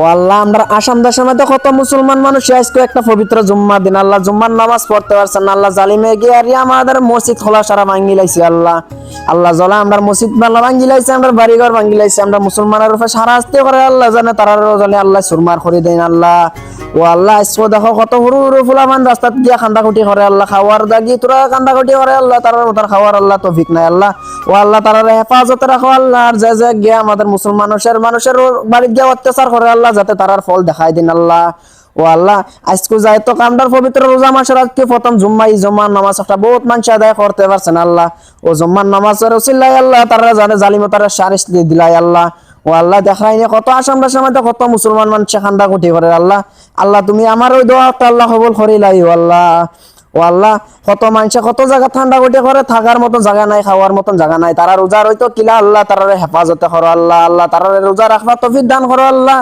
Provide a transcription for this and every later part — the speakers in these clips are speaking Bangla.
ও আল্লাহ, আমরা আসাম দেশের মধ্যে কত মুসলমান মানুষ আজকে একটা পবিত্র জুম্মা দিন আল্লাহ জুম্মার নামাজ পড়তে পারছেন না আল্লাহ, জালিমে গিয়ে আর আমাদের মসজিদ খোলা সারা ভাঙ্গি লাইছে আল্লাহ। আল্লাহ জলা আমরা মসজিদ বাংলা ভাঙ্গি লাইছে, আমরা বাড়িঘর ভাঙ্গি লাইছে, আমরা মুসলমানের উপরে সারা আসতে করে আল্লাহ জানে তারা জলে আল্লাহ সুরমার করে দেন আল্লাহ। ও আল্লাহ, আজকে দেখো কত সরু সরু ফুলামান রাস্তাত গিয়া কান্দাকুটি করে আল্লাহ, খাওয়ার দাগি তোরা কান্দাকুটি করে আল্লাহ, তারার মতো খাওয়ার আল্লাহ তৌফিক নাই আল্লাহ। ও আল্লাহ, তারা হেফাজতে রাখো আল্লাহ। আর যে যে গিয়া আমাদের মুসলমান মানুষের বাড়িতে গিয়া অত্যাচার করে আল্লাহ, যাতে তারার ফল দেখাই দিন আল্লাহ। ও আল্লাহ, আজকে যাই তো কামদার পবিত্র রোজা মাসের আজকে প্রথম জুম্মা, এই জুম্মার নামাজ একটা বহুত মানুষ আদায় করতে পারছেন আল্লাহ। ও জুম্মার নামাজের উসিলাই আল্লাহ তারা জানে জালিমতার সারিস দিলাই আল্লাহ। ও আল্লাহ, দেখাই নি কত আসাম দেশের মধ্যে কত মুসলমান মানুষ খান্দা কুটি করে আল্লাহ। আল্লাহ তুমি আমার ওই দোয়াটা আল্লাহ কবুল করিলাই ও আল্লাহ। ও আল্লাহ, কত মানুষে কত জায়গা ঠান্ডা কুটি করে, থাকার মতন জায়গা নাই, খাওয়ার মতন জায়গা নাই, তারা রোজা রইতো কিলা আল্লাহ, তারা হেফাজতে করো আল্লাহ। আল্লাহ, তারা রোজা রাখবা তৌফিক দান করো আল্লাহ।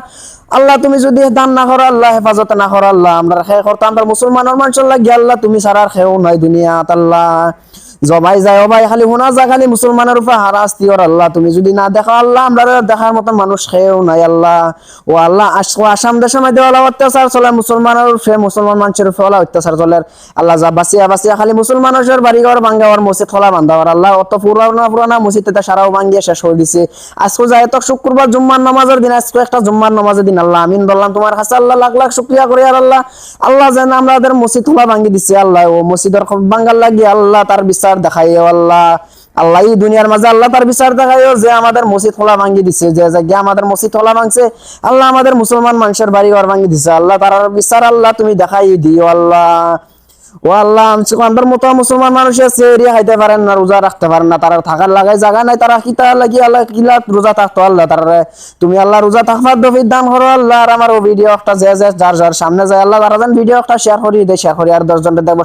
আল্লাহ, তুমি যদি দান না করো আল্লাহ, হেফাজতে না করো আল্লাহ, আমরা খেয়ে করতো আমরা মুসলমানের মানুষের লাগে আল্লাহ, তুমি সারার খেয়েও নাই দুনিয়াত আল্লাহ। জবাই যায় ভাই খালি শোনা যায় খালি মুসলমানের উপর হারাস্তি ওর আল্লাহ, তুমি যদি না দেখো আল্লাহ, আমরা দেখার মতন মানুষ খেয়েও নাই আল্লাহ। ও আল্লাহ, আসাম দেশের মধ্যে ওলা অত্যাচার চলে মুসলমানের উপরে, মুসলমান মানুষের উপরে ওলা অত্যাচার চলে আল্লাহ। যা বাঁচিয়া বাঁচিয়া খালি মুসলমানের বাড়িঘর ভাঙ্গা ওর মসজিদ খোলা বান্ধা ওর আল্লাহ, অত পুরানা পুরানা মসজিদ সারাও ভাঙ্গিয়ে শেষ হয়ে দিছে। আজকে যাই তো শুক্রবার জুম্মার নামাজের দিন, আজকে একটা জুম্মার নামাজের দিন আল্লাহ, আমিন বললাম তোমার কাছে আল্লাহ, লাখ লাখ শুকরিয়া করি আর আল্লাহ। আল্লাহ যেন আমাদের মসজিদ খোলা ভাঙ্গি দিছে আল্লাহ, ও মসজিদের ভাঙ্গার লাগিয়ে আল্লাহ তার বিচার দেখাই আল্লাহ। আল্লাহ, এই দুনিয়ার মাঝে আল্লাহ তার বিচার দেখাইও যে আমাদের মসজিদ খোলা ভাঙ্গি দিছে, যে জায়গা আমাদের মসজিদ খোলা ভাঙছে আল্লাহ, আমাদের মুসলমান মানুষের বাড়ি ঘর ভাঙ্গি দিছে আল্লাহ, তার বিচার আল্লাহ তুমি দেখাই দিও আল্লাহ। ও আল্লাহ, আমার মতো মুসলমান মানুষ আছে এরিয়া খাইতে পারেন না, রোজা রাখতে পারেন না, তারা থাকার লাগাই জায়গা নাই, তারা কিতা লাগি আল্লাহ কিলা রোজা থাকতো আল্লাহ, তারা তুমি আল্লাহ রোজা থাকবার দফির দান করো আল্লাহ। আর আমার ভিডিও একটা যে যার যার সামনে যায় আল্লাহ, তারা যেন ভিডিও একটা শেয়ার করি দেয়, শেয়ার করি আর 10 জনকে দেখবো।